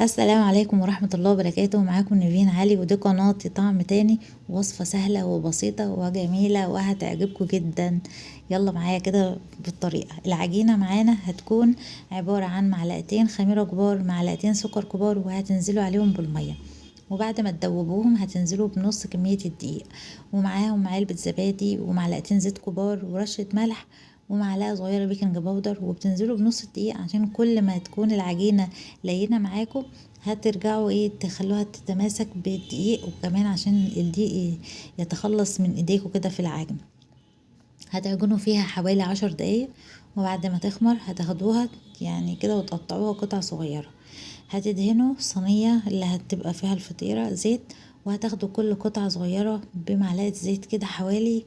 السلام عليكم ورحمة الله وبركاته. معاكم نيفين علي، ودي قناة طعم تاني. وصفة سهلة وبسيطة وجميلة وهتعجبكم جدا. يلا معايا كده بالطريقة. العجينة معانا هتكون عبارة عن معلقتين خميرة كبار، معلقتين سكر كبار، وهتنزلوا عليهم بالمية، وبعد ما تدوبوهم هتنزلوا بنص كمية الدقيق، ومعاهم علبة زبادي ومعلقتين زيت كبار ورشة ملح ومعلقة صغيرة بيكنج باودر، وبتنزلوا بنص الدقيق عشان كل ما تكون العجينة لينة معاكم هترجعوا تخلوها تتماسك بالدقيق، وكمان عشان الدقيق يتخلص من ايديكم كده في العجن. هتعجنوا فيها حوالي 10 دقايق، وبعد ما تخمر هتاخدوها كده وتقطعوها قطع صغيرة. هتدهنوا صينية اللي هتبقى فيها الفطيرة زيت، وهتاخدوا كل قطعة صغيرة بمعلقة زيت كده، حوالي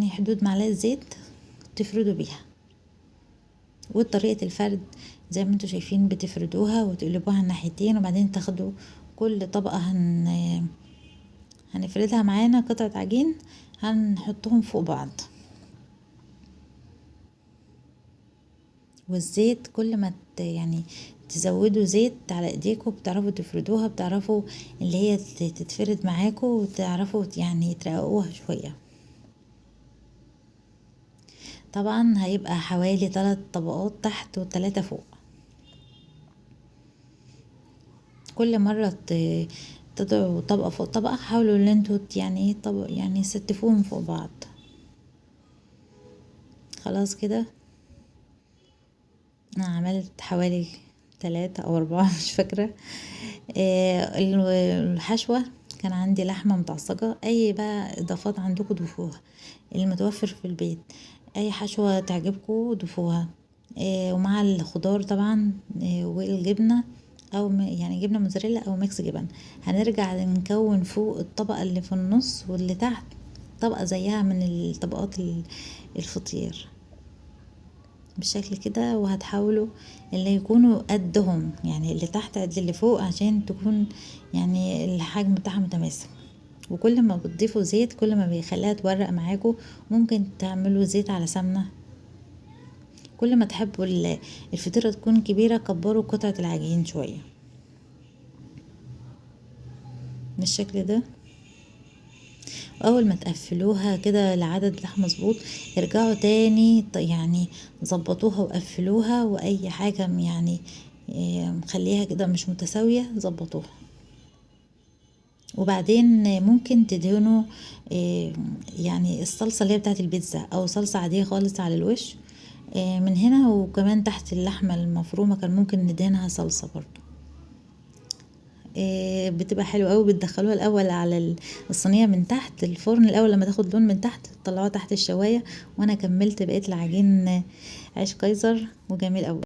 حدود معلقة زيت تفردوا بيها. وطريقة الفرد زي ما انتوا شايفين، بتفردوها وتقلبوها الناحيتين، وبعدين تاخدوا كل طبقة هنفردها معانا قطعة عجين، هنحطهم فوق بعض. والزيت كل ما تزودوا زيت على ايديكم بتعرفوا تفردوها، بتعرفوا اللي هي تتفرد معاكم، وتعرفوا ترققوها شوية. طبعا هيبقى حوالي 3 طبقات تحت و3 فوق. كل مرة تضعوا طبقة فوق طبقة، حاولوا ان انتوا ستفوهم فوق بعض. خلاص كده انا عملت حوالي 3 أو 4 مش فاكرة. الحشوة كان عندي لحمة متعصجة، اي بقى اضافات عندكم ضيفوها، المتوفر في البيت. اي حشوة تعجبكم ضيفوها. ومع الخضار طبعا، والجبنة او جبنة موتزاريلا او ميكس جبن. هنرجع نكون فوق الطبقة اللي في النص واللي تحت طبقة زيها من الطبقات الفطير بالشكل كده، وهتحاولوا اللي يكونوا قدهم، اللي تحت قد اللي فوق، عشان تكون الحجم بتاعها متماسك. وكل ما بتضيفوا زيت كل ما بيخليها تورق معاكم. ممكن تعملوا زيت على سمنة. كل ما تحبوا الفطيرة تكون كبيرة، كبروا قطعة العجين شوية بالشكل ده. اول ما تقفلوها كده لعدد لحم مظبوط، ارجعوا تاني ظبطوها وقفلوها، واي حاجة مخليها كده مش متساوية ظبطوها. وبعدين ممكن تدهنوا الصلصة اللي هي بتاعت البيتزا، او صلصة عادية خالص على الوش من هنا، وكمان تحت اللحمة المفرومة كان ممكن ندهنها صلصة برضو. بتبقى حلوة قوي. بتدخلوها الاول على الصينية من تحت الفرن الاول، لما تاخد لون من تحت تطلعوها تحت الشواية. وانا كملت بقية العجين عيش كايزر وجميل قوي.